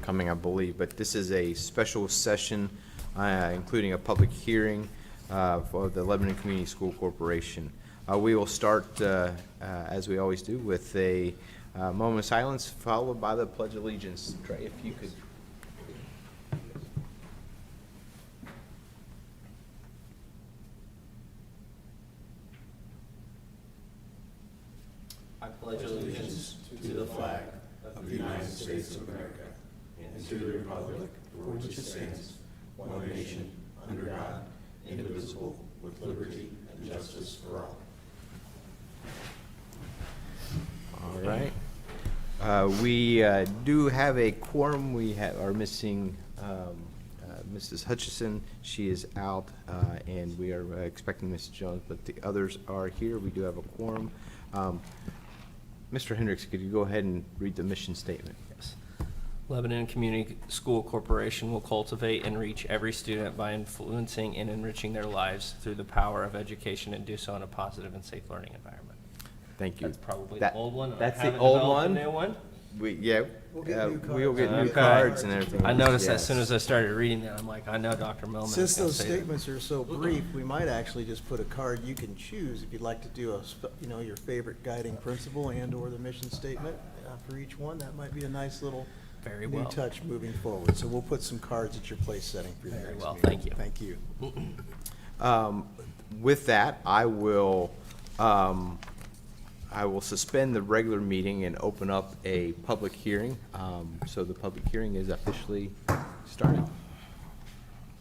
coming, I believe, but this is a special session, including a public hearing for the Lebanon Community School Corporation. We will start, as we always do, with a moment of silence, followed by the Pledge of Allegiance. Trey, if you could. I pledge allegiance to the flag of the United States of America and to the republic for which it stands, one nation, under God, indivisible, with liberty and justice for all. All right. We do have a quorum. We are missing Mrs. Hutchison. She is out, and we are expecting Mrs. Jones, but the others are here. We do have a quorum. Mr. Hendricks, could you go ahead and read the mission statement? Yes. Lebanon Community School Corporation will cultivate and reach every student by influencing and enriching their lives through the power of education, and do so in a positive and safe learning environment. Thank you. That's probably the old one. That's I the old developed one. a new one. We'll get new Okay. cards and everything. I noticed Yes. as soon as I started reading that, I'm like, I know Dr. Millman. Since is gonna those say that. statements are so brief, we might actually just put a card you can choose if you'd like to do your favorite guiding principle and/or the mission statement for each one. That might be a nice little Very new well. touch moving forward. So we'll put some cards at your place setting for your Very next well, meeting. thank you. Thank you. With that, I will suspend the regular meeting and open up a public hearing. So the public hearing is officially starting.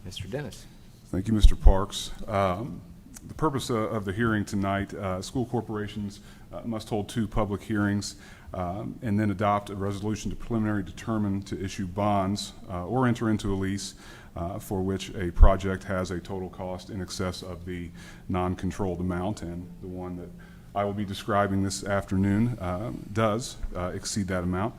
Mr. Dennis. Thank you, Mr. Parks. The purpose of the hearing tonight, school corporations must hold 2 public hearings and then adopt a resolution to preliminarily determine to issue bonds or enter into a lease for which a project has a total cost in excess of the non-controlled amount, and the one that I will be describing this afternoon does exceed that amount.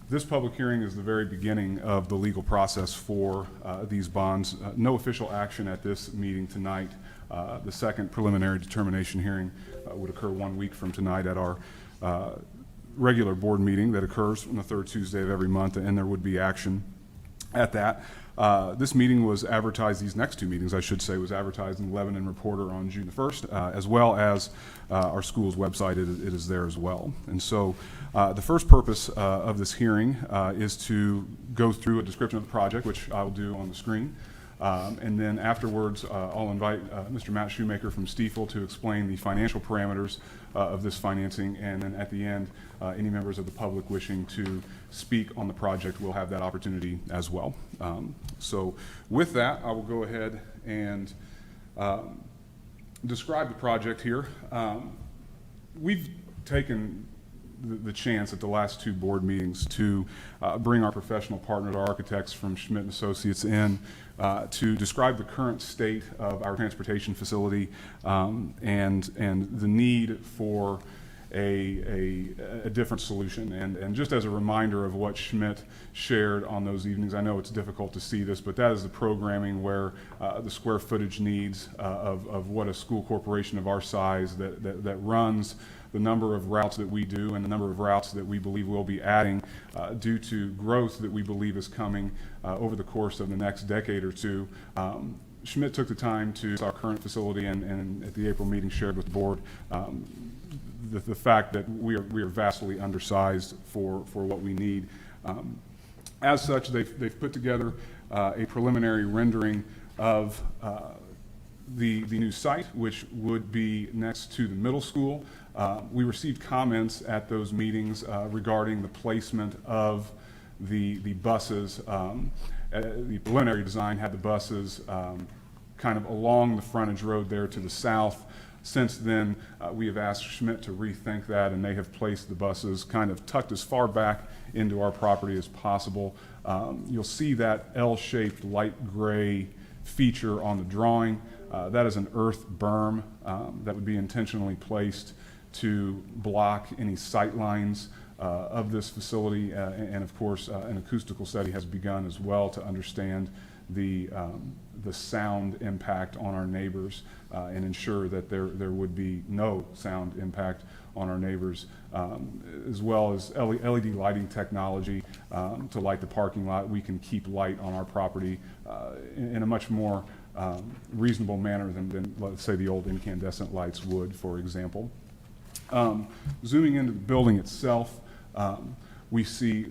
This public hearing is the very beginning of the legal process for these bonds. No official action at this meeting tonight. The second preliminary determination hearing would occur 1 week from tonight at our regular board meeting that occurs on the 3rd Tuesday of every month, and there would be action at that. This meeting was advertised, these next 2 meetings, I should say, was advertised in the Lebanon Reporter on June the 1st, as well as our school's website. It is there as well. And so the first purpose of this hearing is to go through a description of the project, which I will do on the screen. And then afterwards, I'll invite Mr. Matt Shoemaker from Stiefel to explain the financial parameters of this financing. And then at the end, any members of the public wishing to speak on the project will have that opportunity as well. So with that, I will go ahead and describe the project here. We've taken the chance at the last 2 board meetings to bring our professional partners, our architects from Schmidt & Associates in to describe the current state of our transportation facility and the need for a different solution. And just as a reminder of what Schmidt shared on those evenings, I know it's difficult to see this, but that is the programming where the square footage needs of what a school corporation of our size that runs the number of routes that we do and the number of routes that we believe we'll be adding due to growth that we believe is coming over the course of the next decade or 2. Schmidt took the time to our current facility and at the April meeting shared with the board the fact that we are vastly undersized for what we need. As such, they've put together a preliminary rendering of the new site, which would be next to the middle school. We received comments at those meetings regarding the placement of the buses. The preliminary design had the buses kind of along the frontage road there to the south. Since then, we have asked Schmidt to rethink that, and they have placed the buses kind of tucked as far back into our property as possible. You'll see that L-shaped light gray feature on the drawing. That is an earth berm that would be intentionally placed to block any sight lines of this facility. And of course, an acoustical study has begun as well to understand the sound impact on our neighbors and ensure that there would be no sound impact on our neighbors, as well as LED lighting technology to light the parking lot. We can keep light on our property in a much more reasonable manner than, let's say, the old incandescent lights would, for example. Zooming into the building itself, we see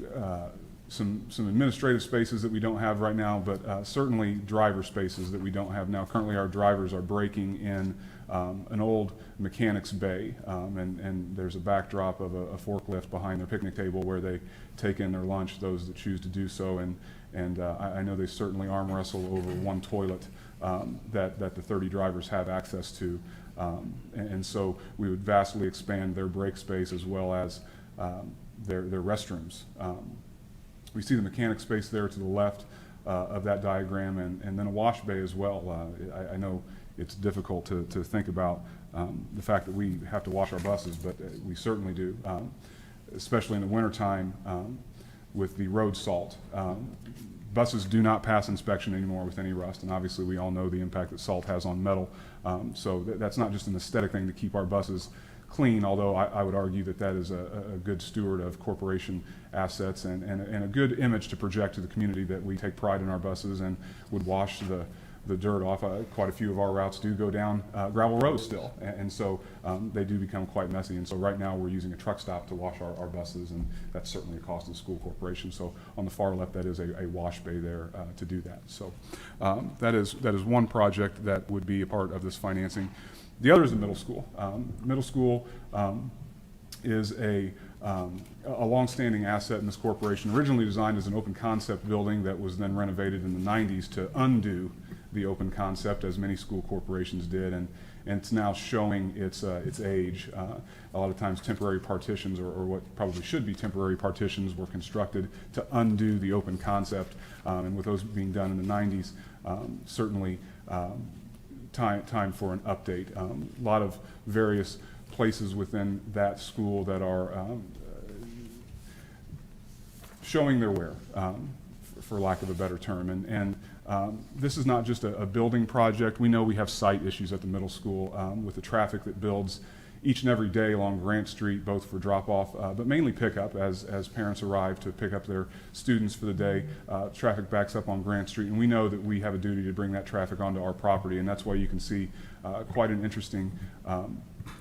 some administrative spaces that we don't have right now, but certainly driver spaces that we don't have now. Currently, our drivers are breaking in an old mechanic's bay, and there's a backdrop of a forklift behind their picnic table where they take in their lunch, those that choose to do so. And I know they certainly arm wrestle over one toilet that the 30 drivers have access to. And so we would vastly expand their break space as well as their restrooms. We see the mechanic space there to the left of that diagram, and then a wash bay as well. I know it's difficult to think about the fact that we have to wash our buses, but we certainly do, especially in the wintertime with the road salt. Buses do not pass inspection anymore with any rust, and obviously we all know the impact that salt has on metal. So that's not just an aesthetic thing to keep our buses clean, although I would argue that that is a good steward of corporation assets and a good image to project to the community that we take pride in our buses and would wash the dirt off. Quite a few of our routes do go down gravel roads still, and so they do become quite messy. And so right now we're using a truck stop to wash our buses, and that's certainly a cost of the school corporation. So on the far left, that is a wash bay there to do that. So that is one project that would be a part of this financing. The other is the middle school. Middle school is a longstanding asset in this corporation, originally designed as an open concept building that was then renovated in the 90s to undo the open concept, as many school corporations did, and it's now showing its age. A lot of times temporary partitions, or what probably should be temporary partitions, were constructed to undo the open concept, and with those being done in the 90s, certainly time for an update. A lot of various places within that school that are showing their wear, for lack of a better term. And this is not just a building project. We know we have site issues at the middle school with the traffic that builds each and every day along Grant Street, both for drop-off, but mainly pickup as parents arrive to pick up their students for the day. Traffic backs up on Grant Street, and we know that we have a duty to bring that traffic onto our property, and that's why you can see quite an interesting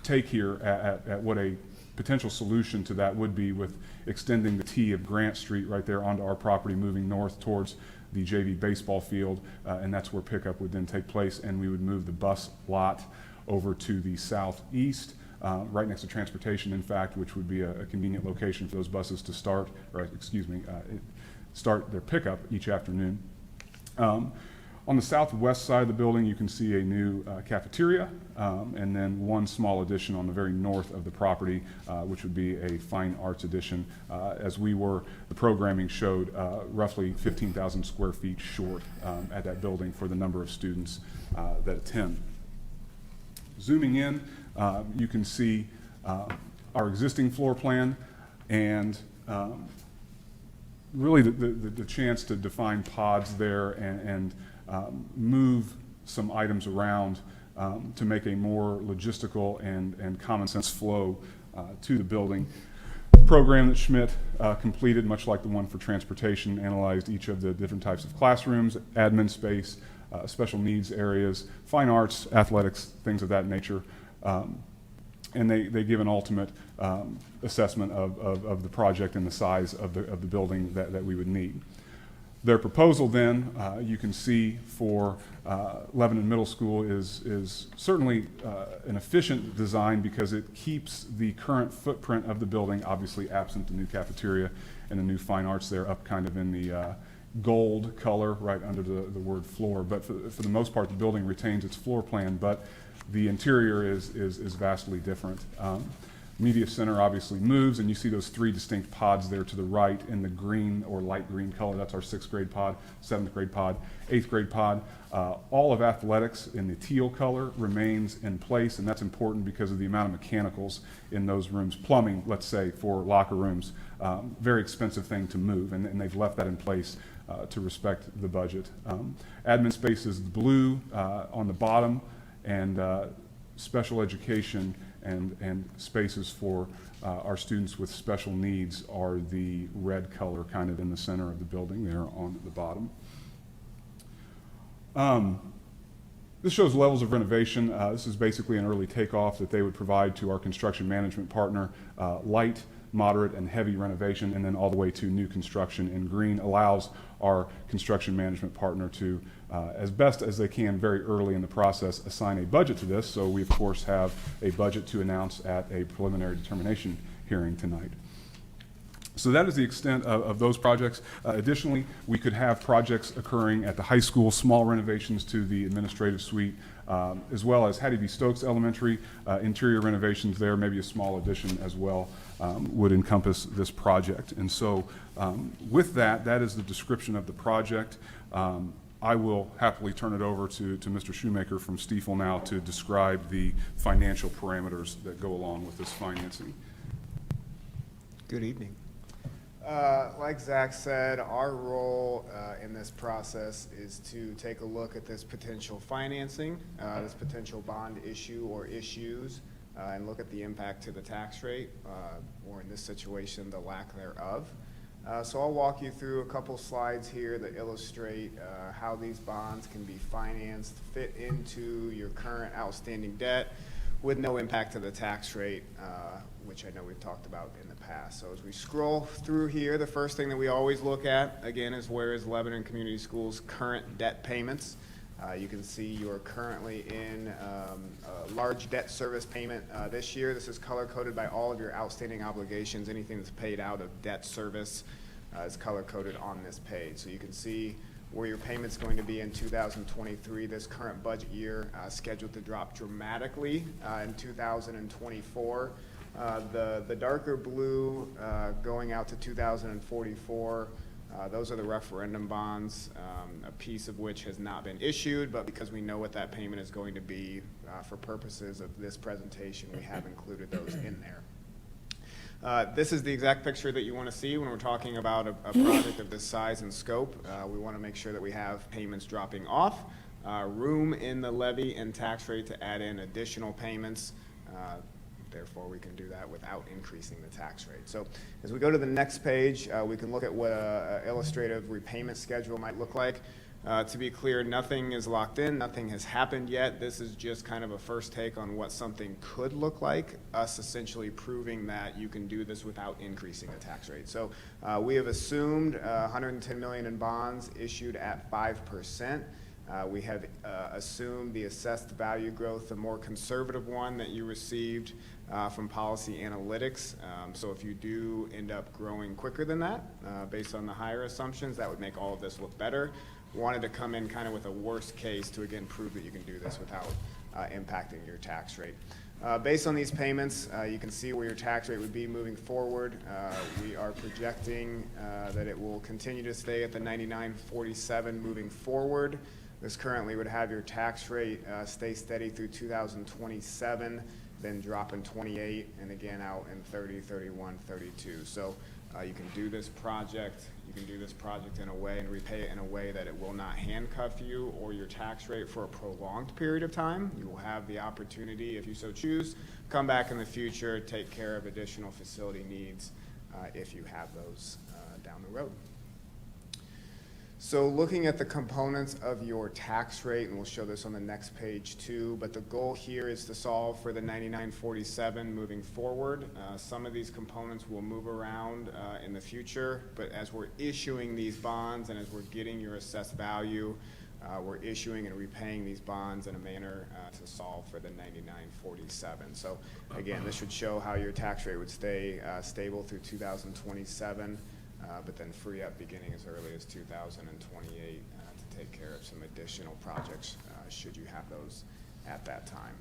take here at what a potential solution to that would be, with extending the T of Grant Street right there onto our property, moving north towards the JV baseball field, and that's where pickup would then take place, and we would move the bus lot over to the southeast, right next to transportation, in fact, which would be a convenient location for those buses to start their pickup each afternoon. On the southwest side of the building, you can see a new cafeteria, and then one small addition on the very north of the property, which would be a fine arts addition. The programming showed roughly 15,000 square feet short at that building for the number of students that attend. Zooming in, you can see our existing floor plan and really the chance to define pods there and move some items around to make a more logistical and common sense flow to the building. The program that Schmidt completed, much like the one for transportation, analyzed each of the different types of classrooms, admin space, special needs areas, fine arts, athletics, things of that nature. And they give an ultimate assessment of the project and the size of the building that we would need. Their proposal then, you can see for Lebanon Middle School is certainly an efficient design because it keeps the current footprint of the building, obviously absent the new cafeteria and the new fine arts there, up kind of in the gold color right under the word floor. But for the most part, the building retains its floor plan, but the interior is vastly different. Media center obviously moves, and you see those three distinct pods there to the right in the green or light green color. That's our 6th grade pod, 7th grade pod, 8th grade pod. All of athletics in the teal color remains in place, and that's important because of the amount of mechanicals in those rooms. Plumbing, let's say, for locker rooms, very expensive thing to move, and they've left that in place to respect the budget. Admin space is blue on the bottom, and special education and spaces for our students with special needs are the red color kind of in the center of the building there on the bottom. This shows levels of renovation. This is basically an early takeoff that they would provide to our construction management partner. Light, moderate, and heavy renovation, and then all the way to new construction in green allows our construction management partner to, as best as they can very early in the process, assign a budget to this. So we, of course, have a budget to announce at a preliminary determination hearing tonight. So that is the extent of those projects. Additionally, we could have projects occurring at the high school, small renovations to the administrative suite, as well as Hattie B. Stokes Elementary, interior renovations there, maybe a small addition as well would encompass this project. And so with that, that is the description of the project. I will happily turn it over to Mr. Shoemaker from Stiefel now to describe the financial parameters that go along with this financing. Good evening. Like Zach said, our role in this process is to take a look at this potential financing, this potential bond issue or issues, and look at the impact to the tax rate, or in this situation, the lack thereof. So I'll walk you through a couple slides here that illustrate how these bonds can be financed, fit into your current outstanding debt with no impact to the tax rate, which I know we've talked about in the past. So as we scroll through here, the first thing that we always look at, again, is where is Lebanon Community Schools' current debt payments. You can see you're currently in a large debt service payment this year. This is color-coded by all of your outstanding obligations. Anything that's paid out of debt service is color-coded on this page. So you can see where your payment's going to be in 2023, this current budget year, scheduled to drop dramatically in 2024. The darker blue going out to 2044, those are the referendum bonds, a piece of which has not been issued, but because we know what that payment is going to be for purposes of this presentation, we have included those in there. This is the exact picture that you want to see when we're talking about a project of this size and scope. We want to make sure that we have payments dropping off, room in the levy and tax rate to add in additional payments. Therefore, we can do that without increasing the tax rate. So as we go to the next page, we can look at what an illustrative repayment schedule might look like. To be clear, nothing is locked in, nothing has happened yet. This is just kind of a first take on what something could look like, us essentially proving that you can do this without increasing the tax rate. So we have assumed $110 million in bonds issued at 5%. We have assumed the assessed value growth, the more conservative one that you received from Policy Analytics. So if you do end up growing quicker than that, based on the higher assumptions, that would make all of this look better. Wanted to come in kind of with a worst case to again prove that you can do this without impacting your tax rate. Based on these payments, you can see where your tax rate would be moving forward. We are projecting that it will continue to stay at the 99.47 moving forward. This currently would have your tax rate stay steady through 2027, then drop in 28, and again out in 30, 31, 32. So you can do this project. You can do this project in a way and repay it in a way that it will not handcuff you or your tax rate for a prolonged period of time. You will have the opportunity, if you so choose, come back in the future, take care of additional facility needs if you have those down the road. So looking at the components of your tax rate, and we'll show this on the next page too, but the goal here is to solve for the 99.47 moving forward. Some of these components will move around in the future, but as we're issuing these bonds and as we're getting your assessed value, we're issuing and repaying these bonds in a manner to solve for the 99.47. So again, this should show how your tax rate would stay stable through 2027. But then free up beginning as early as 2028 to take care of some additional projects should you have those at that time.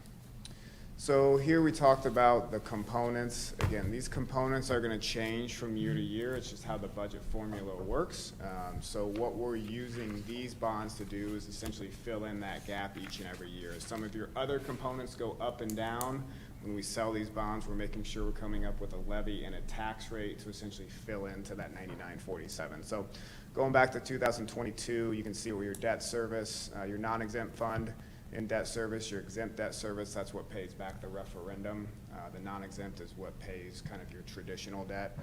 So here we talked about the components. Again, these components are going to change from year to year. It's just how the budget formula works. So what we're using these bonds to do is essentially fill in that gap each and every year. As some of your other components go up and down, when we sell these bonds, we're making sure we're coming up with a levy and a tax rate to essentially fill into that 99.47. So going back to 2022, you can see where your debt service, your non-exempt fund, In debt service, your exempt debt service, that's what pays back the referendum. The non-exempt is what pays kind of your traditional debt.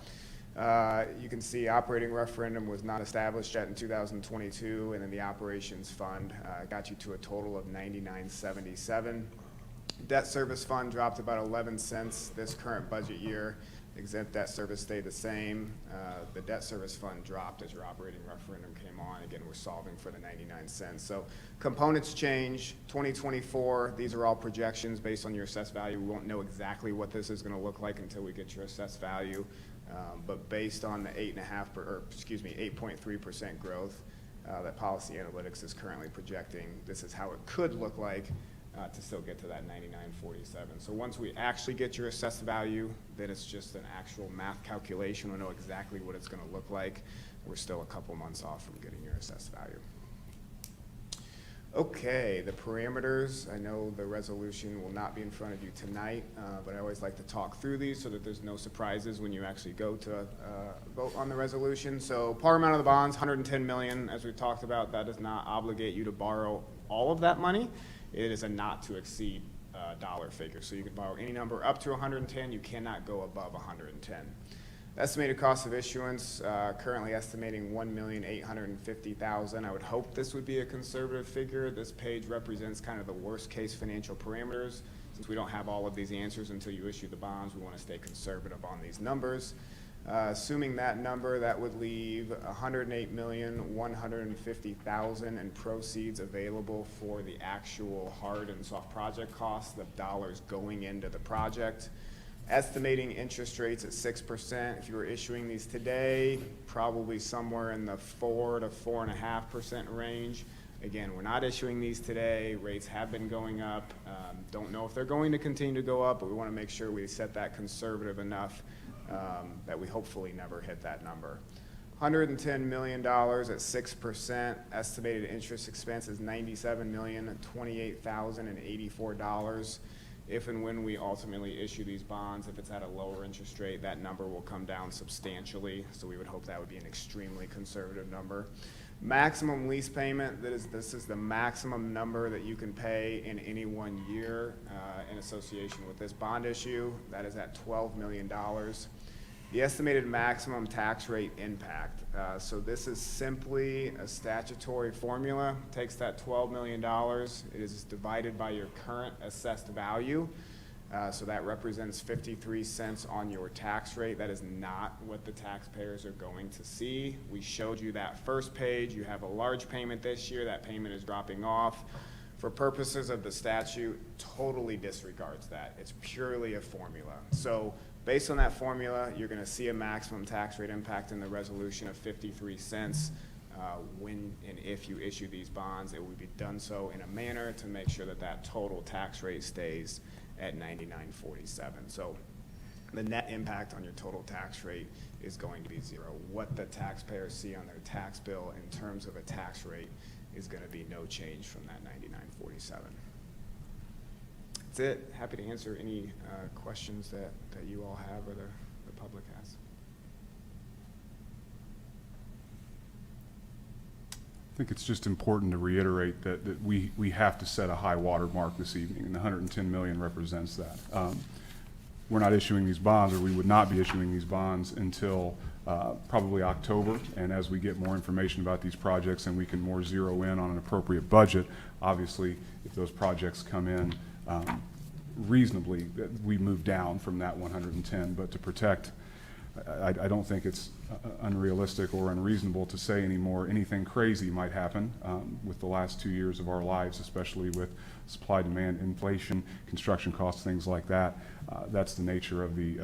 You can see operating referendum was not established yet in 2022, and then the operations fund got you to a total of $99.77. Debt service fund dropped about 11 cents this current budget year. Exempt debt service stayed the same. The debt service fund dropped as your operating referendum came on. Again, we're solving for the 99 cents. So components change. 2024, these are all projections based on your assessed value. We won't know exactly what this is going to look like until we get your assessed value. But based on the 8.3% growth that Policy Analytics is currently projecting, this is how it could look like to still get to that 99.47. So once we actually get your assessed value, then it's just an actual math calculation. We'll know exactly what it's going to look like. We're still a couple months off from getting your assessed value. Okay, the parameters. I know the resolution will not be in front of you tonight, but I always like to talk through these so that there's no surprises when you actually go to vote on the resolution. So par amount of the bonds, $110 million, as we talked about. That does not obligate you to borrow all of that money. It is a not to exceed dollar figure. So you can borrow any number up to 110. You cannot go above 110. Estimated cost of issuance, currently estimating $1,850,000. I would hope this would be a conservative figure. This page represents kind of the worst case financial parameters. Since we don't have all of these answers until you issue the bonds, we want to stay conservative on these numbers. Assuming that number, that would leave $108,150,000 in proceeds available for the actual hard and soft project costs, the dollars going into the project. Estimating interest rates at 6%. If you were issuing these today, probably somewhere in the 4 to 4.5% range. Again, we're not issuing these today. Rates have been going up. Don't know if they're going to continue to go up, but we want to make sure we set that conservative enough that we hopefully never hit that number. $110 million at 6%. Estimated interest expense is $97,028,084. If and when we ultimately issue these bonds, if it's at a lower interest rate, that number will come down substantially. So we would hope that would be an extremely conservative number. Maximum lease payment, this is the maximum number that you can pay in any 1 year in association with this bond issue. That is at $12 million. The estimated maximum tax rate impact. So this is simply a statutory formula. Takes that $12 million. It is divided by your current assessed value. So that represents 53 cents on your tax rate. That is not what the taxpayers are going to see. We showed you that first page. You have a large payment this year. That payment is dropping off. For purposes of the statute, totally disregards that. It's purely a formula. So based on that formula, you're going to see a maximum tax rate impact in the resolution of 53 cents. When and if you issue these bonds, it will be done so in a manner to make sure that that total tax rate stays at 99.47. So the net impact on your total tax rate is going to be zero. What the taxpayers see on their tax bill in terms of a tax rate is going to be no change from that 99.47. That's it. Happy to answer any questions that you all have or the public has. I think it's just important to reiterate that we have to set a high water mark this evening, and the 110 million represents that. We're not issuing these bonds, or we would not be issuing these bonds until probably October, and as we get more information about these projects and we can more zero in on an appropriate budget, obviously, if those projects come in reasonably, we move down from that 110, but to protect, I don't think it's unrealistic or unreasonable to say anymore anything crazy might happen with the last 2 years of our lives, especially with supply, demand, inflation, construction costs, things like that. That's the nature of the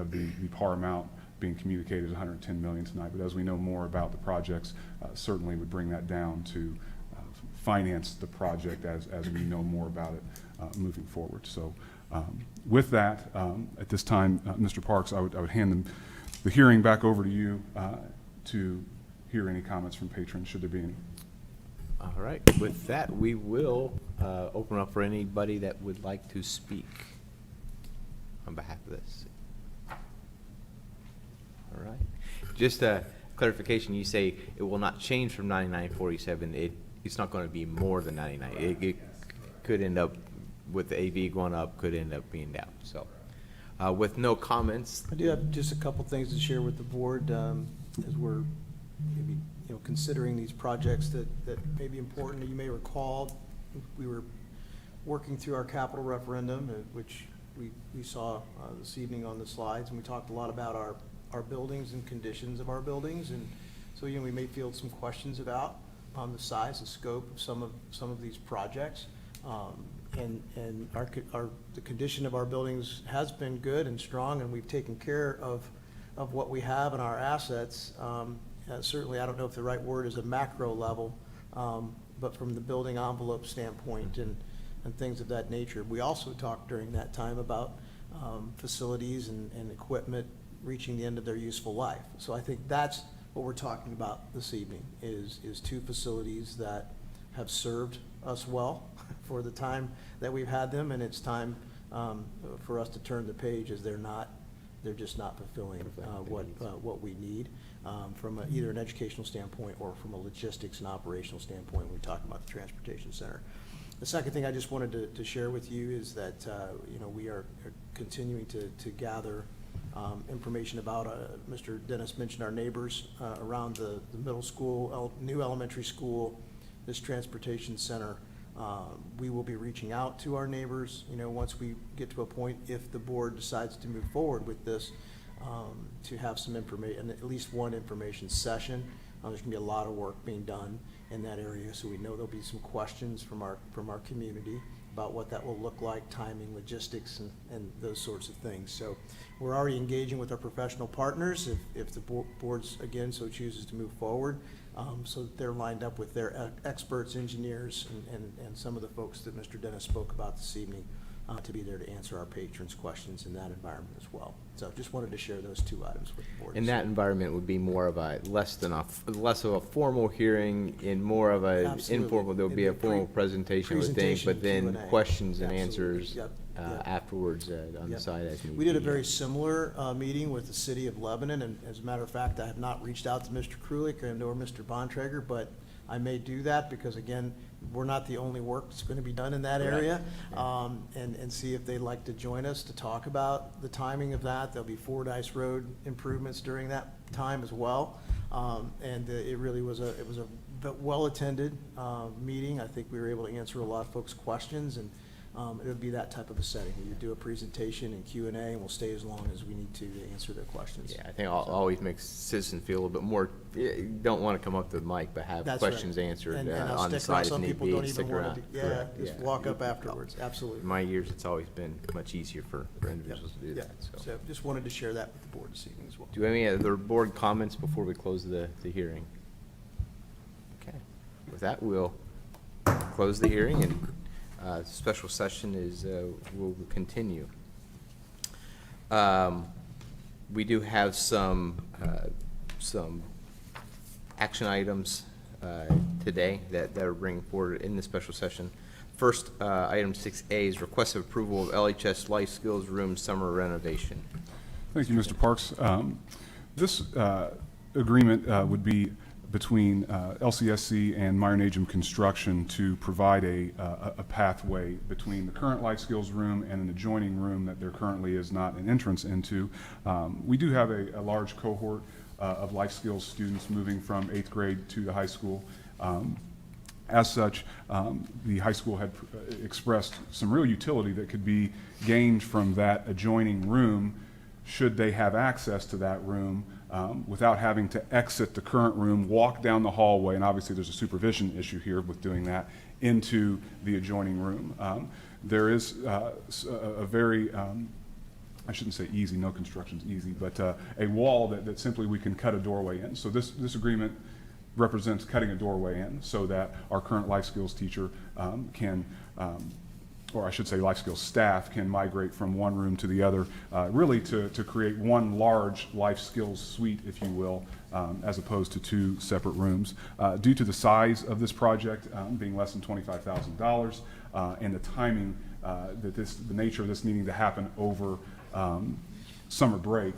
par amount being communicated as 110 million tonight. But as we know more about the projects, certainly would bring that down to finance the project as we know more about it moving forward. So with that, at this time, Mr. Parks, I would hand the hearing back over to you to hear any comments from patrons, should there be any. All right, with that, we will open up for anybody that would like to speak on behalf of this. All right. Just a clarification, you say it will not change from 99.47. It's not going to be more than 99. could end up, with the AV going up, could end up being down. So with no comments, I do have just a couple things to share with the board as we're maybe, considering these projects that may be important. You may recall, we were working through our capital referendum, which we saw this evening on the slides, and we talked a lot about our buildings and conditions of our buildings. And so, we may field some questions about the size and scope of some of these projects. And the condition of our buildings has been good and strong, and we've taken care of what we have in our assets. Certainly, I don't know if the right word is a macro level, but from the building envelope standpoint and things of that nature. We also talked during that time about facilities and equipment reaching the end of their useful life. So I think that's what we're talking about this evening, is two facilities that have served us well for the time that we've had them, and it's time for us to turn the page, as they're just not fulfilling what we need from either an educational standpoint or from a logistics and operational standpoint when we talk about the transportation center. The second thing I just wanted to share with you is that we are continuing to gather information about, Mr. Dennis mentioned our neighbors around the middle school, new elementary school, this transportation center. We will be reaching out to our neighbors, once we get to a point, if the board decides to move forward with this, to have some information, at least one information session. There's gonna be a lot of work being done in that area, so we know there'll be some questions from our community about what that will look like, timing, logistics, and those sorts of things. So we're already engaging with our professional partners if the boards, again, so chooses to move forward, so that they're lined up with their experts, engineers, and some of the folks that Mr. Dennis spoke about this evening, to be there to answer our patrons' questions in that environment as well. So just wanted to share those two items with the board. and that environment would be more of a less of a formal hearing and more of a Absolutely. informal. There would be a It'd be formal presentation, I would think, but then Q&A. questions and Absolutely. answers Yep. afterwards on the Yep. side as needed. We did a very similar meeting with the city of Lebanon, and as a matter of fact, I have not reached out to Mr. Krulik or Mr. Bontrager, but I may do that because, again, we're not the only work that's going to be done in that area. And see if they'd like to join us to talk about the timing of that. There'll be Fordyce Road improvements during that time as well. And it really was a well-attended meeting. I think we were able to answer a lot of folks' questions, and it would be that type of a setting. We would do a presentation and Q&A, and we'll stay as long as we need to answer their questions. Yeah, I think it always makes citizens feel a little bit more, don't want to come up to the mic, but have That's right. questions answered And I'll on the stick around. side if Some need people be. don't Stick even want around. to, yeah, Correct, just yeah. walk up afterwards, absolutely. In my years, it's always been much easier for individuals to do Yeah, that, so. so just wanted to share that with the board this evening as well. Do we have any other board comments before we close the hearing? Okay, with that, we'll close the hearing, and special session will continue. We do have some action items today that are bringing forward in the special session. First, item 6A is request of approval of LHS Life Skills Room Summer Renovation. Thank you, Mr. Parks. This agreement would be between LCSC and Meyer Najum Construction to provide a pathway between the current life skills room and an adjoining room that there currently is not an entrance into. We do have a large cohort of life skills students moving from 8th grade to the high school. As such, the high school had expressed some real utility that could be gained from that adjoining room should they have access to that room without having to exit the current room, walk down the hallway, and obviously there's a supervision issue here with doing that, into the adjoining room. There is a very, I shouldn't say easy, no construction's easy, but a wall that simply we can cut a doorway in. So this agreement represents cutting a doorway in so that our current life skills teacher can, or I should say life skills staff can migrate from one room to the other, really to create one large life skills suite, if you will, as opposed to two separate rooms. Due to the size of this project being less than $25,000 and the timing the nature of this needing to happen over summer break,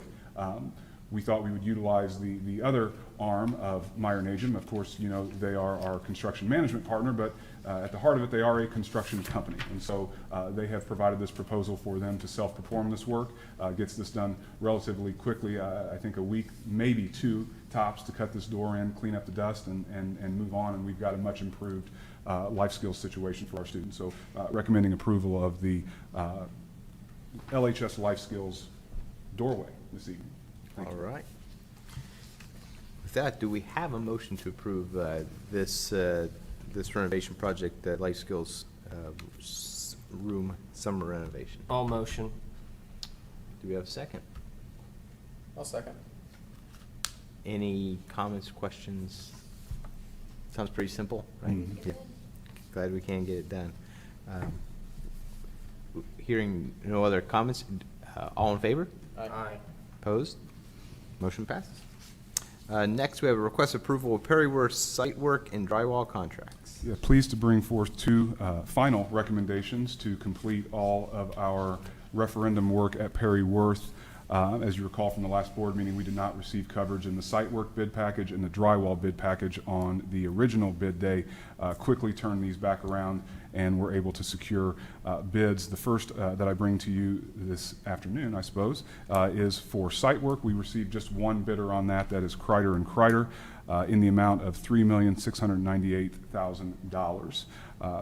we thought we would utilize the other arm of Meyer Najum. Of course, you know, they are our construction management partner, but at the heart of it, they are a construction company. And so they have provided this proposal for them to self-perform this work. Gets this done relatively quickly, I think a week, maybe two tops, to cut this door in, clean up the dust, and move on. And we've got a much improved life skills situation for our students. So recommending approval of the LHS Life Skills doorway this evening. Thank All you. right. With that, do we have a motion to approve this renovation project, Life Skills Room Summer Renovation? All motion. Do we have a second? I'll second. Any comments, questions? Sounds pretty simple, right? Mhm. Yeah. Glad we can get it done. Hearing no other comments, all in favor? Aye. Opposed? Motion passes. Next, we have a request approval of Perryworth site work and drywall contracts. Yeah, pleased to bring forth two final recommendations to complete all of our referendum work at Perryworth. As you recall from the last board meeting, we did not receive coverage in the site work bid package and the drywall bid package on the original bid day. Quickly turned these back around and were able to secure bids. The first that I bring to you this afternoon, I suppose, is for site work. We received just one bidder on that. That is Kreider and Kreider, in the amount of $3,698,000.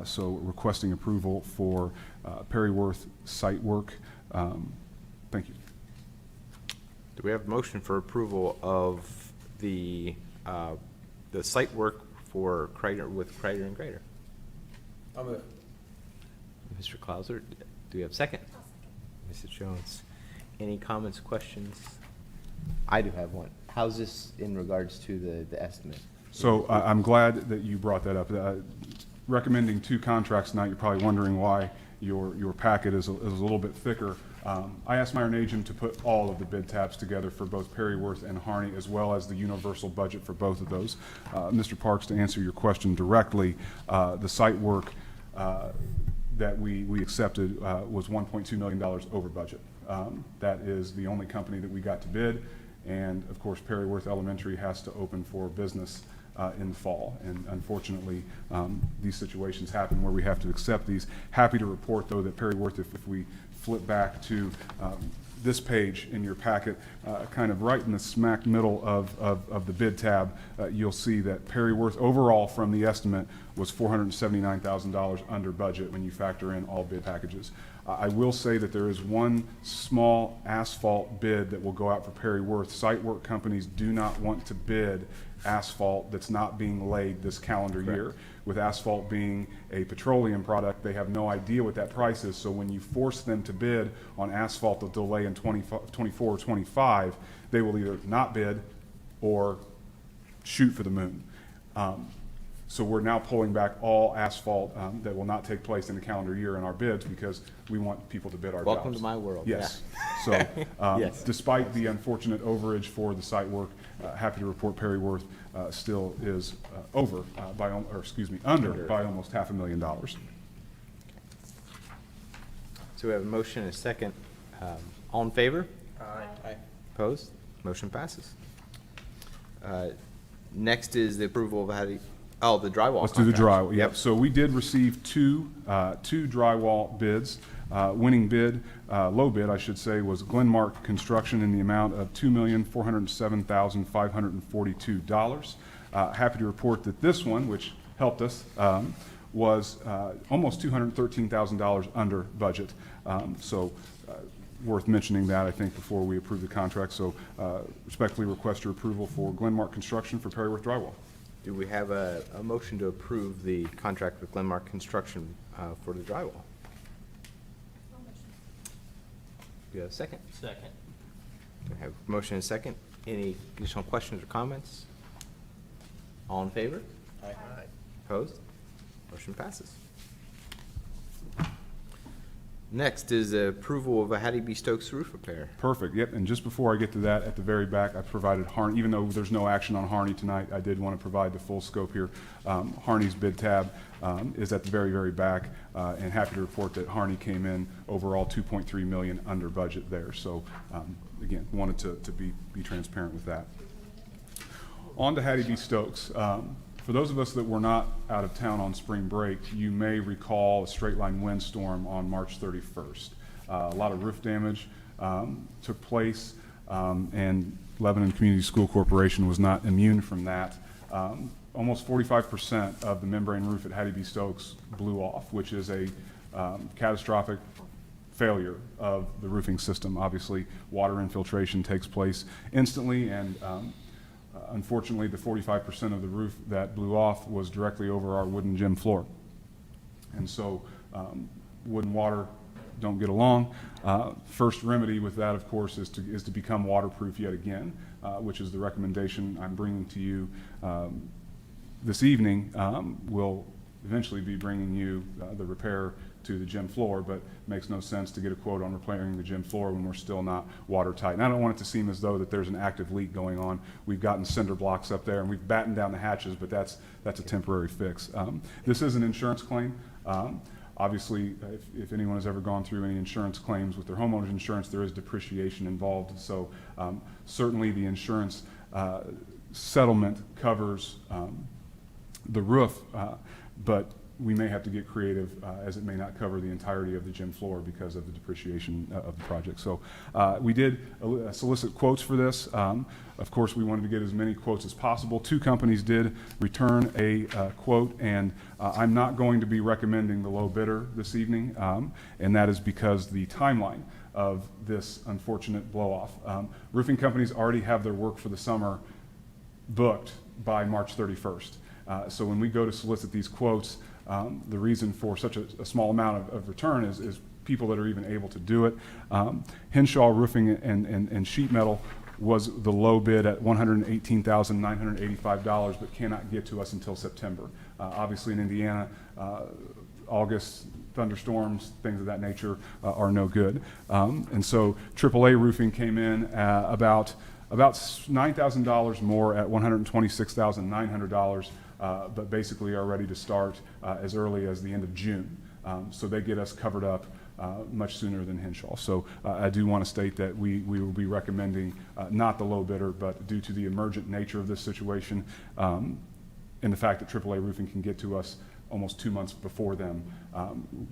So requesting approval for Perryworth site work. Thank you. Do we have a motion for approval of the site work for Kreider, with Kreider and Kreider? I'll move. Mr. Clauser, do we have a second? Mrs. Jones, any comments, questions? I do have one. How's this in regards to the estimate? So I'm glad that you brought that up. Recommending two contracts tonight, you're probably wondering why your packet is a little bit thicker. I asked Meyer Najum to put all of the bid tabs together for both Perryworth and Harney, as well as the universal budget for both of those. Mr. Parks, to answer your question directly, the site work that we accepted was $1.2 million over budget. That is the only company that we got to bid, and of course Perryworth Elementary has to open for business in the fall, and unfortunately these situations happen where we have to accept these. Happy to report though that Perryworth, if we flip back to this page in your packet, kind of right in the smack middle of the bid tab, you'll see that Perryworth overall from the estimate was $479,000 under budget when you factor in all bid packages. I will say that there is one small asphalt bid that will go out for Perryworth. Site work companies do not want to bid asphalt that's not being laid this calendar year. With asphalt being a petroleum product, they have no idea what that price is. So when you force them to bid on asphalt that they'll lay in 24 or 25, they will either not bid or shoot for the moon. So we're now pulling back all asphalt that will not take place in the calendar year in our bids because we want people to bid our jobs. Welcome to my world. Yes. Yeah. So Yes. despite the unfortunate overage for the site work, happy to report Perryworth still is under by almost $500,000. So we have a motion and a second. All in favor? Aye. Opposed? Motion passes. Next is the approval of the drywall. Let's do the contract. drywall. Yep. So we did receive two drywall bids. Winning bid, low bid, I should say, was Glenmark Construction in the amount of $2,407,542. Happy to report that this one, which helped us, was almost $213,000 under budget. So worth mentioning that, I think, before we approve the contract. So respectfully request your approval for Glenmark Construction for Perryworth Drywall. Do we have a motion to approve the contract with Glenmark Construction for the drywall? Do you have a second? Second. I have a motion and a second. Any additional questions or comments? All in favor? Aye. Opposed? Motion passes. Next is the approval of a Hattie B. Stokes roof repair. Perfect, yep, and just before I get to that, at the very back, I provided Harney, even though there's no action on Harney tonight, I did want to provide the full scope here. Harney's bid tab is at the very, very back, and happy to report that Harney came in overall $2.3 million under budget there. So, again, wanted to be transparent with that. on to Hattie B. Stokes. For those of us that were not out of town on spring break, you may recall a straight line windstorm on March 31st. A lot of roof damage took place, and Lebanon Community School Corporation was not immune from that. Almost 45% of the membrane roof at Hattie B. Stokes blew off, which is a catastrophic failure of the roofing system. Obviously, water infiltration takes place instantly, and unfortunately, the 45% of the roof that blew off was directly over our wooden gym floor. And so wood and water don't get along. First remedy with that, of course, is to become waterproof yet again, which is the recommendation I'm bringing to you this evening. We'll eventually be bringing you the repair to the gym floor, but makes no sense to get a quote on repairing the gym floor when we're still not watertight. And I don't want it to seem as though that there's an active leak going on. We've gotten cinder blocks up there and we've battened down the hatches, but that's a temporary fix. This is an insurance claim. Obviously, if anyone has ever gone through any insurance claims with their homeowner's insurance, there is depreciation involved. So certainly the insurance settlement covers the roof, but we may have to get creative as it may not cover the entirety of the gym floor because of the depreciation of the project. So we did solicit quotes for this. Of course, we wanted to get as many quotes as possible. 2 companies did return a quote, and I'm not going to be recommending the low bidder this evening, and that is because the timeline of this unfortunate blow-off. Roofing companies already have their work for the summer booked by March 31st. So when we go to solicit these quotes, the reason for such a small amount of return is people that are even able to do it. Henshaw Roofing and Sheet Metal was the low bid at $118,985, but cannot get to us until September. Obviously in Indiana, August thunderstorms, things of that nature are no good. And so AAA Roofing came in about $9,000 more at $126,900. But basically are ready to start as early as the end of June. So they get us covered up much sooner than Henshaw. So I do want to state that we will be recommending not the low bidder, but due to the emergent nature of this situation and the fact that AAA Roofing can get to us almost 2 months before them,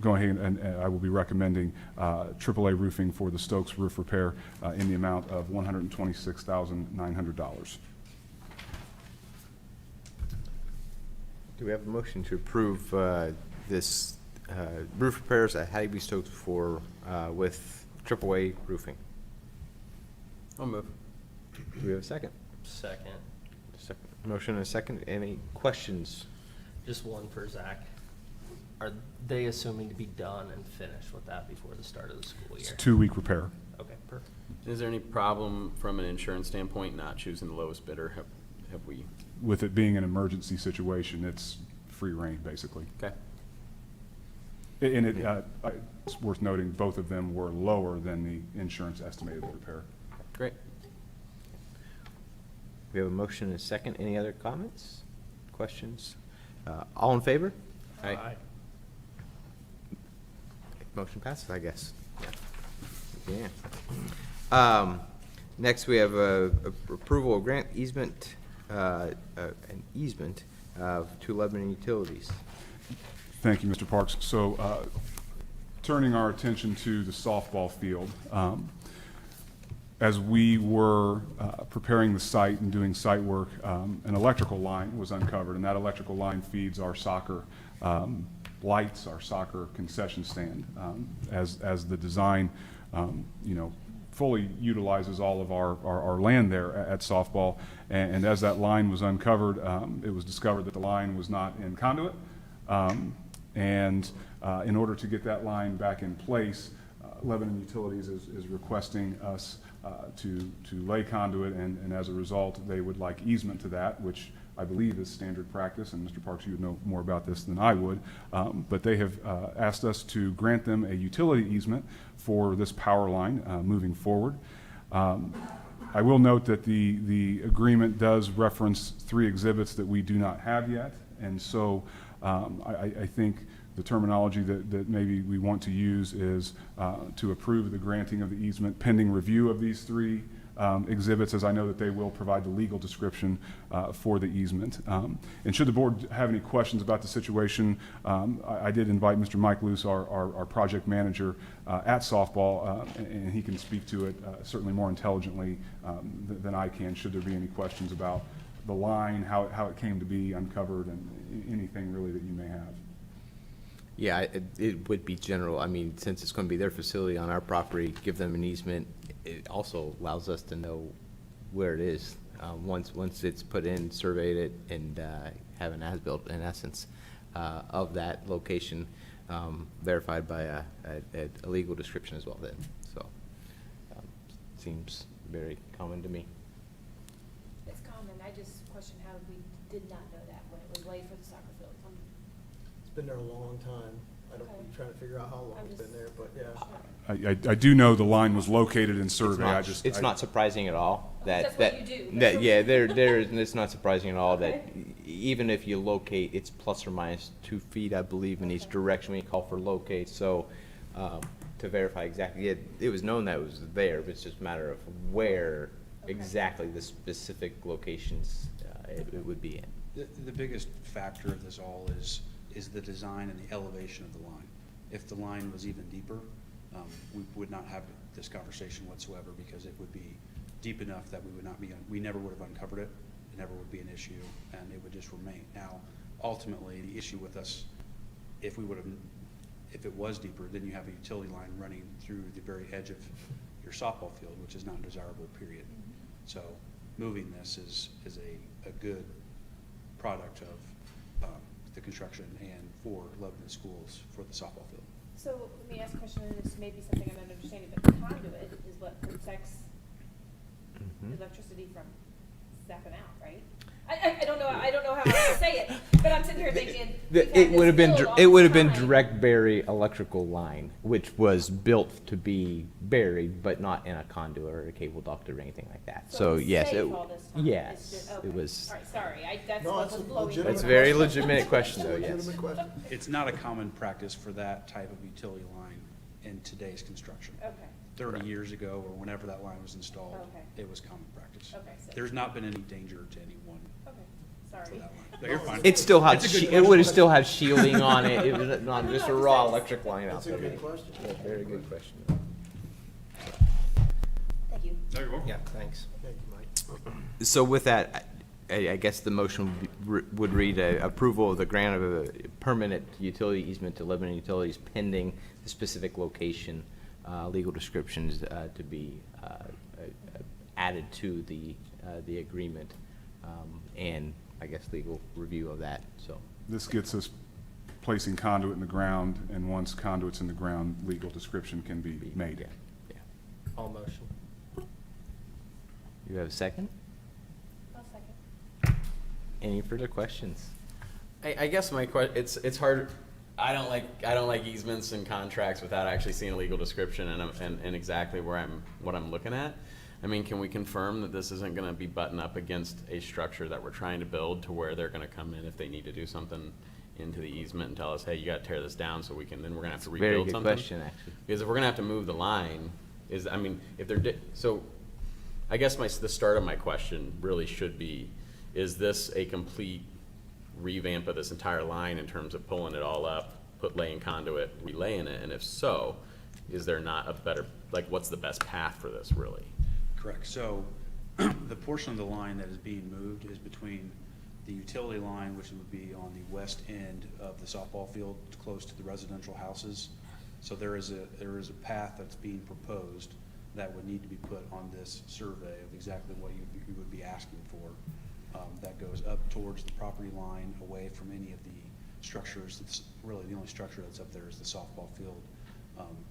go ahead and I will be recommending AAA Roofing for the Stokes roof repair in the amount of $126,900. Do we have a motion to approve this roof repairs at Hattie B. Stokes with AAA Roofing? I'll move. Do we have a second? Second. Second. Motion and a second. Any questions? Just one for Zach. Are they assuming to be done and finished with that before the start of the school It's year? a 2-week repair. Okay, perfect. Is there any problem from an insurance standpoint not choosing the lowest bidder? Have we? With it being an emergency situation, it's free reign, basically. Okay. And it's worth noting, both of them were lower than the insurance estimated repair. Great. We have a motion and a second. Any other comments, questions? All in favor? Aye. Motion passes, I guess. Yeah. Next, we have approval of grant easement, an easement to Lebanon Utilities. Thank you, Mr. Parks. So turning our attention to the softball field, as we were preparing the site and doing site work, an electrical line was uncovered, and that electrical line feeds our soccer lights, our soccer concession stand, as the design, fully utilizes all of our land there at softball. And as that line was uncovered, it was discovered that the line was not in conduit. In order to get that line back in place, Lebanon Utilities is requesting us to lay conduit, and as a result, they would like easement to that, which I believe is standard practice, and Mr. Parks, you would know more about this than I would, but they have asked us to grant them a utility easement for this power line moving forward. I will note that the agreement does reference 3 exhibits that we do not have yet, and so I think the terminology that maybe we want to use is to approve the granting of the easement pending review of these 3 exhibits, as I know that they will provide the legal description for the easement. And should the board have any questions about the situation, I did invite Mr. Mike Luce, our project manager at softball, and he can speak to it certainly more intelligently than I can, should there be any questions about the line, how it came to be uncovered, and anything really that you may have. Yeah, it would be general. I mean, since it's going to be their facility on our property, give them an easement. It also allows us to know where it is. Once it's put in, surveyed it, and have an as-built, in essence, of that location, verified by a legal description as well then. So, seems very common to me. It's common, I just question how we did not know that when it was laid for the soccer field. It's been there a long time. I don't, Okay. I'm trying to figure out how long I'm it's been just- there, but yeah. I do know the line was located in survey. It's not surprising at all that. That's what you do. That, yeah, it's not surprising at all that even if you locate, it's plus or minus 2 feet, I believe, in each direction when you call for locate. So, to verify exactly, it was known that it was there, but it's just a matter of where exactly the specific locations it would be in. The biggest factor of this all is the design and the elevation of the line. If the line was even deeper, we would not have this conversation whatsoever, because it would be deep enough that we never would have uncovered it. It never would be an issue, and it would just remain. Now, ultimately, the issue with us, if it was deeper, then you have a utility line running through the very edge of your softball field, which is not desirable, period. So moving this is a good product of the construction and for Lebanon schools for the softball field. So let me ask a question, and this may be something I'm not understanding, but the conduit is what protects electricity from zapping out, right? I don't know how to say it, but I'm sitting here thinking. we've had It would have this been, field all it would have this been time. direct bury electrical line, which was built to be buried, but not in a conduit or a cable duct or anything like that. So So, it was yes, safe all this time. It's yes, just- it okay. was. All right, sorry, that's No, what that's was a blowing. legitimate That's a very question. legitimate question, though, yes. Legitimate question. It's not a common practice for that type of utility line in today's construction. Okay, 30 years ago, or whenever that line was installed, Okay. it was common practice. Okay, so- There's not been any danger to anyone okay, for sorry. that line. No, you're fine. It still had, It's a good it would have question. still had shielding on it. It was not just a raw electric line out That's a there. good question. Yeah, very good question. Thank you. No, you're welcome. Yeah, thanks. Thank you, Mike. So with that, I guess the motion would read approval of the grant of a permanent utility easement to Lebanon Utilities pending the specific location, legal descriptions to be added to the agreement, and I guess legal review of that, so. This gets us placing conduit in the ground, and once conduit's in the ground, legal description can be made. Yeah, yeah. All motion. You have a second? I'll second. Any further questions? I guess my it's hard. I don't like easements and contracts without actually seeing a legal description and exactly what I'm looking at. I mean, can we confirm that this isn't going to be buttoned up against a structure that we're trying to build to where they're going to come in if they need to do something into the easement and tell us, hey, you got to tear this down so we can. Then we're going to have to rebuild Very good something. question, actually. Because if we're going to have to move the line, if they're so, I guess the start of my question really should be, is this a complete revamp of this entire line in terms of pulling it all up, laying conduit, relaying it, and if so, is there not a better, what's the best path for this really? Correct. So the portion of the line that is being moved is between the utility line, which would be on the west end of the softball field, close to the residential houses. So there is a path that's being proposed that would need to be put on this survey of exactly what you would be asking for. That goes up towards the property line, away from any of the structures. It's really the only structure that's up there is the softball field.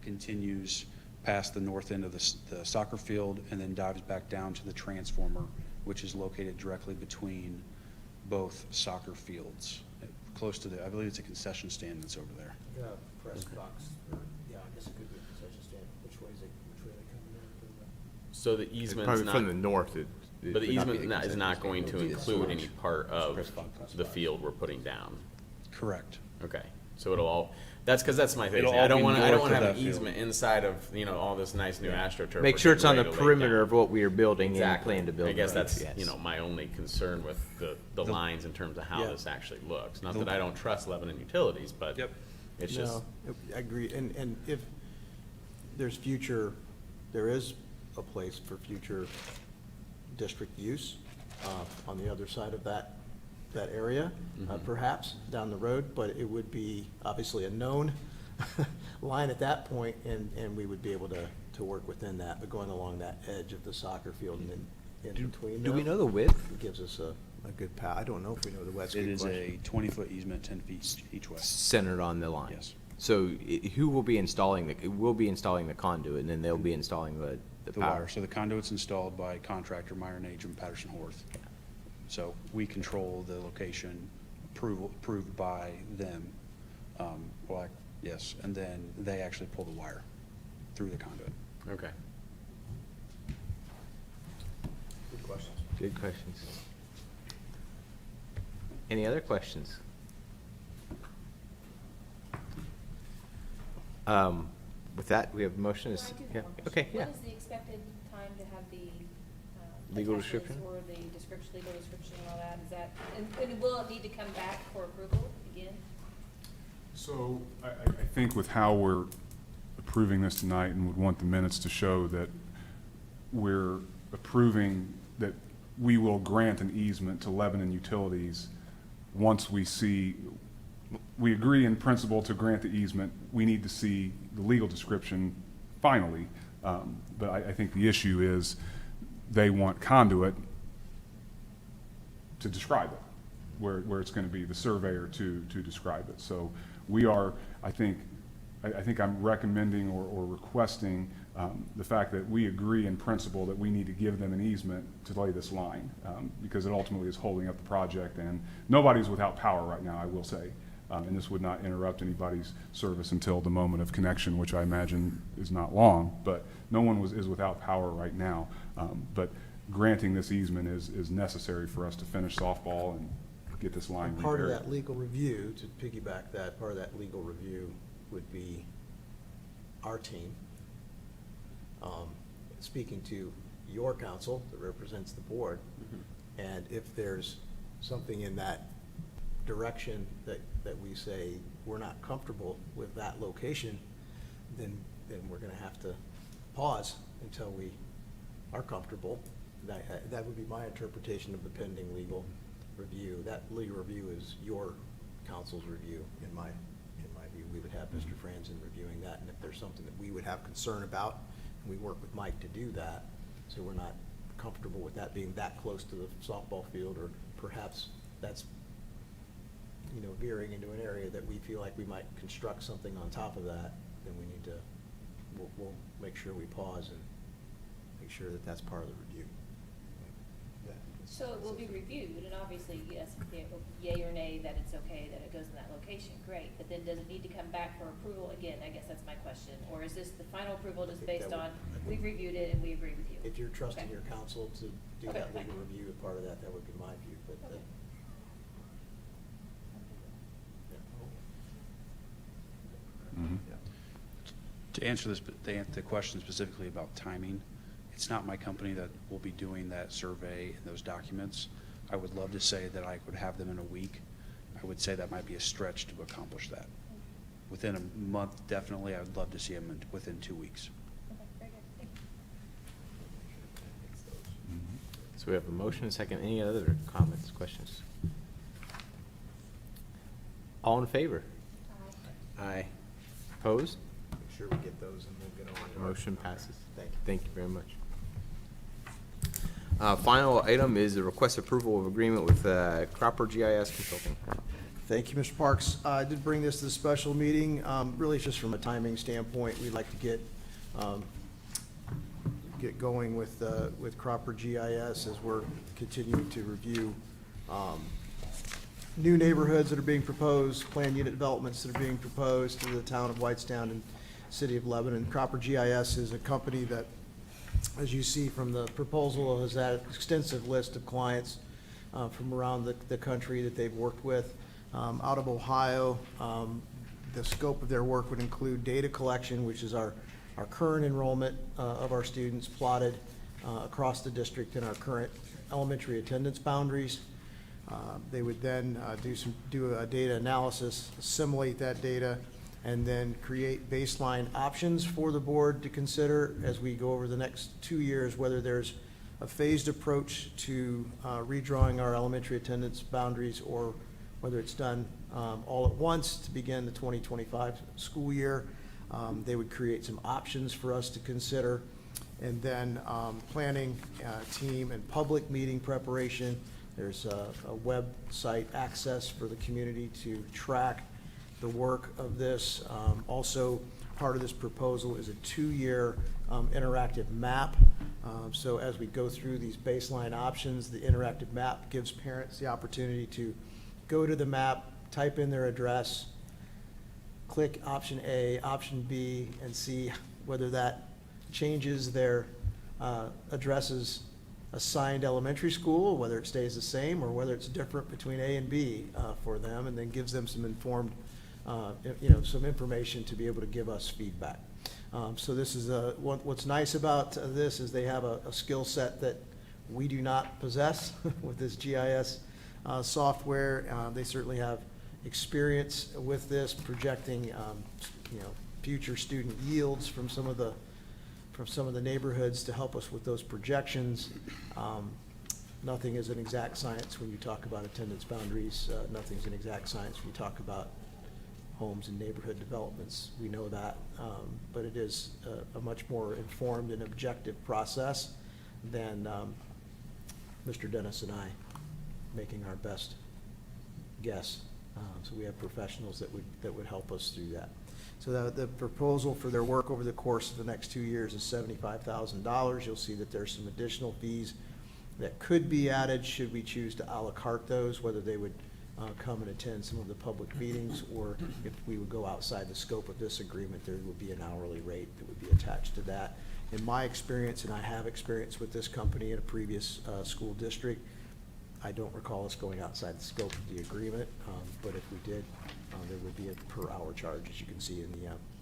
Continues past the north end of the soccer field and then dives back down to the transformer, which is located directly between both soccer fields, close to I believe it's a concession stand that's over there. Yeah, press box, or, yeah, I guess it could be a concession stand. Which way they coming in? So the easement's Probably not, from the north. but the easement is not going to include any part of Press box. the field we're putting down. Correct. Okay. So it'll all, that's my thing. It'll I all don't be want to north of have an that field. easement inside of, all this nice new AstroTurf. Make we're sure it's on getting the ready to lay perimeter down. of what we are building and Exactly. plan to build. I guess right, that's, yes. my only concern with the lines in terms of how Yeah. this actually looks. Not that I don't trust Lebanon Utilities, but Yep. it's just, No, I agree, and if there's there is a place for future district use on the other side of that area, perhaps down the road, but it would be obviously a known line at that point, and we would be able to work within that, but going along that edge of the soccer field and then in between Do we there, know the width? it gives us a good path. I don't know if we know the west. It is a 20-foot easement, 10 feet each way. Centered on the line? Yes. So who will be installing we'll be installing the conduit, and then they'll be installing the The power? wire. So the conduit's installed by contractor Meyer and Agent Patterson Horth. So we control the location, approved by them. Yes, and then they actually pull the wire through the conduit. okay. Good questions. Good questions. Any other questions? With that, we have a motion. Well, Is- I do have yeah, one question. okay, yeah. What is the expected time to have the Legal attachments description? or the legal description and all that? Is that, and will it need to come back for approval again? So I think with how we're approving this tonight and would want the minutes to show that we're approving that we will grant an easement to Lebanon Utilities once we agree in principle to grant the easement, we need to see the legal description finally. But I think the issue is they want conduit to describe it, where it's going to be the surveyor to describe it. So we are, I think I'm recommending or requesting the fact that we agree in principle that we need to give them an easement to lay this line, because it ultimately is holding up the project, and nobody's without power right now, I will say. And this would not interrupt anybody's service until the moment of connection, which I imagine is not long, but no one is without power right now. But granting this easement is necessary for us to finish softball and get this line repaired. Part of that legal review, to piggyback that, part of that legal review would be our team, speaking to your counsel that represents the board, and if there's something in that direction that we say we're not comfortable with that location, then we're gonna have to pause until we are comfortable. That would be my interpretation of the pending legal review. That legal review is your council's review, in my view. We would have Mr. Franzen reviewing that, and if there's something that we would have concern about, and we work with Mike to do that, so we're not comfortable with that being that close to the softball field, or perhaps that's, veering into an area that we feel like we might construct something on top of that, then we need to, we'll make sure we pause and make sure that that's part of the review. So it will be reviewed, and obviously, yes, yay or nay that it's okay that it goes in that location, great. But then does it need to come back for approval again? I guess that's my question. Or is this the final approval just I think based that on, would- we've reviewed it and we agree with you? If you're trusting Okay. your counsel to do Okay, that legal fine. review, as part of that would be my view, but. Okay. Mhm. To answer the question specifically about timing, it's not my company that will be doing that survey and those documents. I would love to say that I could have them in a week. I would say that might be a stretch to accomplish that. Within a month, definitely, I would love to see them within 2 weeks. Okay, very good. Thank you. So we have a motion, a second. Any other comments, questions? All in favor? Aye. Opposed? Make sure we get those and we'll get on. with our- Motion passes. Thank you. Thank you very much. Final item is a request approval of agreement with Cropper GIS Consulting. Thank you, Mr. Parks. I did bring this to the special meeting. Really, it's just from a timing standpoint, we'd like to get going with Cropper GIS as we're continuing to review new neighborhoods that are being proposed, planned unit developments that are being proposed to the town of Whitestown and city of Lebanon. Cropper GIS is a company that, as you see from the proposal, has had an extensive list of clients from around the country that they've worked with. Out of Ohio, the scope of their work would include data collection, which is our current enrollment of our students plotted across the district and our current elementary attendance boundaries. They would then do a data analysis, assimilate that data, and then create baseline options for the board to consider as we go over the next 2 years, whether there's a phased approach to redrawing our elementary attendance boundaries or whether it's done all at once to begin the 2025 school year. They would create some options for us to consider. And then planning team and public meeting preparation. There's a website access for the community to track the work of this. Also, part of this proposal is a 2-year interactive map. So as we go through these baseline options, the interactive map gives parents the opportunity to go to the map, type in their address, click option A, option B, and see whether that changes their addresses assigned elementary school, whether it stays the same or whether it's different between A and B for them, and then gives them some informed, some information to be able to give us feedback. So this is what's nice about this is they have a skill set that we do not possess with this GIS software. They certainly have experience with this, projecting future student yields from some of the neighborhoods to help us with those projections. Nothing is an exact science when you talk about attendance boundaries. Nothing's an exact science when you talk about homes and neighborhood developments. We know that, but it is a much more informed and objective process than Mr. Dennis and I making our best guess. So we have professionals that would help us through that. So the proposal for their work over the course of the next 2 years is $75,000. You'll see that there's some additional fees that could be added should we choose to a la carte those, whether they would come and attend some of the public meetings, or if we would go outside the scope of this agreement, there would be an hourly rate that would be attached to that. In my experience, and I have experience with this company in a previous school district, I don't recall us going outside the scope of the agreement, but if we did, there would be a per hour charge, as you can see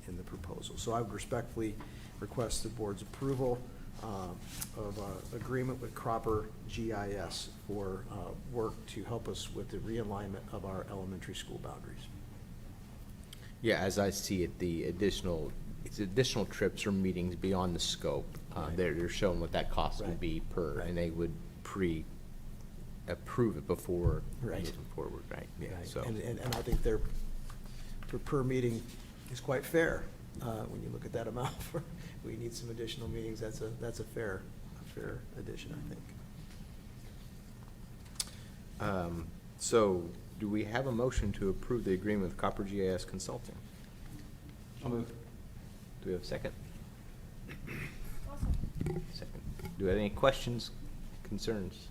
in the proposal. So I would respectfully request the board's approval of agreement with Cropper GIS for work to help us with the realignment of our elementary school boundaries. Yeah, as I see it, it's additional trips or meetings beyond the scope. Right. They're showing what that cost Right. would be per, Right. and they would approve it before Right. moving forward, right? Yeah, Right. so. And I think their per meeting is quite fair. When you look at that amount, we need some additional meetings. That's a fair addition, I think. So, do we have a motion to approve the agreement with Copper GIS Consulting? I'll move. Do we have a second? Awesome. Second. Do we have any questions, concerns?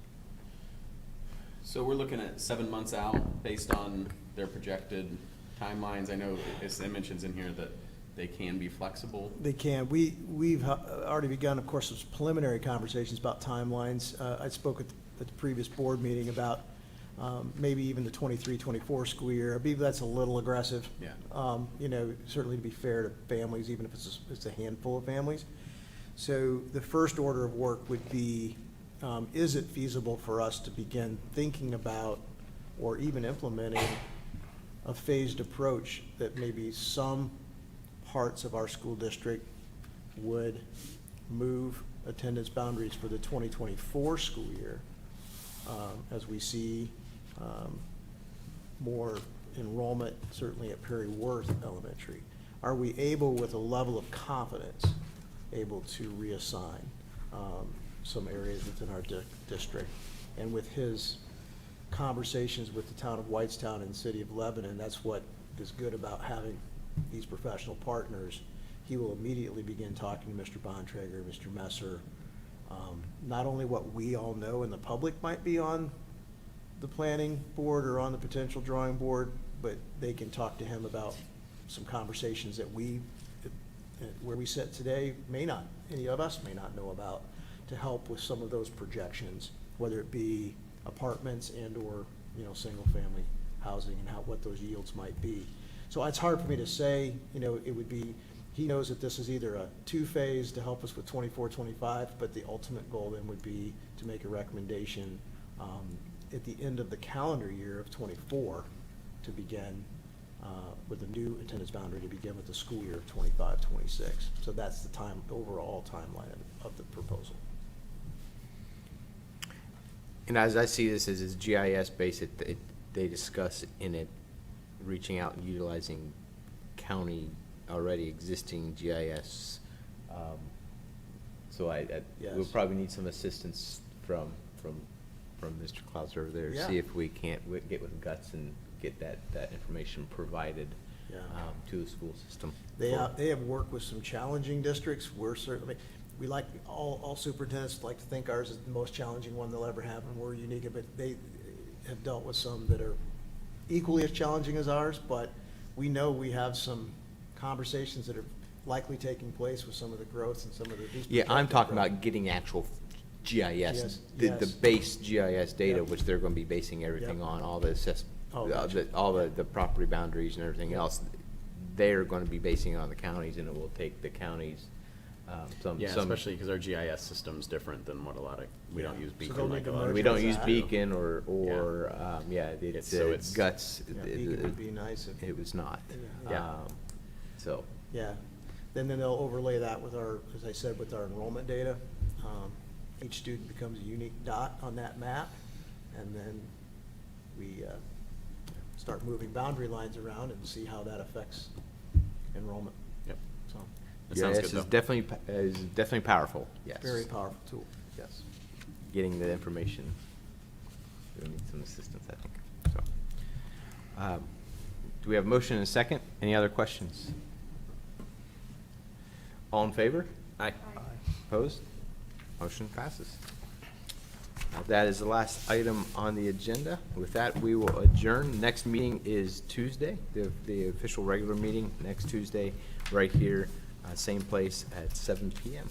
So we're looking at 7 months out based on their projected timelines. I know it mentions in here that they can be flexible. They can. We've already begun, of course, those preliminary conversations about timelines. I spoke at the previous board meeting about maybe even the 23-24 school year. I believe that's a little aggressive. Yeah. Certainly to be fair to families, even if it's a handful of families. So the first order of work would be, is it feasible for us to begin thinking about or even implementing a phased approach that maybe some parts of our school district would move attendance boundaries for the 2024 school year as we see more enrollment, certainly at Perry Worth Elementary. Are we able, with a level of confidence, able to reassign some areas within our district? And with his conversations with the town of Whitestown and the city of Lebanon, that's what is good about having these professional partners. He will immediately begin talking to Mr. Bontrager, Mr. Messer, not only what we all know and the public might be on the planning board or on the potential drawing board, but they can talk to him about some conversations that where we sit today, any of us may not know about, to help with some of those projections, whether it be apartments and or single family housing and what those yields might be. So it's hard for me to say, you know, it would be, he knows that this is either a two-phase to help us with 24, 25, but the ultimate goal then would be to make a recommendation at the end of the calendar year of 24 to begin with a new attendance boundary to begin with the school year of 25, 26. So that's the overall timeline of the proposal. And as I see this as GIS based, they discuss in it reaching out and utilizing county already existing GIS. So we'll Yes. probably need some assistance from Mr. Klaus over there, Yeah. see if we can't get with Guts and get that information provided Yeah. to the school system. They have worked with some challenging districts. We're certainly, we like, all superintendents like to think ours is the most challenging one they'll ever have, and we're unique, but they have dealt with some that are equally as challenging as ours, but we know we have some conversations that are likely taking place with some of the growth and some of the. Yeah, I'm talking about getting actual GIS, Yes, the yes. base GIS data, Yep. which they're gonna be basing everything Yep. on, all the Oh, gotcha. all the property boundaries and everything else. They're gonna be basing it on the counties, and it will take the counties, Yeah, some. especially because our GIS system's different than what we don't Yeah. use So Beacon they'll like need a to lot of. merge We don't with use that. Beacon So it's- Guts. Yeah, Beacon would be nice if. It was not. Yeah. So, Yeah, then they'll overlay that with our, as I said, with our enrollment data. Each student becomes a unique dot on that map, and then we start moving boundary lines around and see how that affects enrollment. Yep. So, That sounds GIS good, is though. definitely powerful, yes. very powerful tool, yes. Getting the information. We'll need some assistance, I think, so. Do we have a motion and a second? Any other questions? All in favor? Aye. Opposed? Motion passes. That is the last item on the agenda. With that, we will adjourn. Next meeting is Tuesday, the official regular meeting, next Tuesday, right here, same place at 7 PM.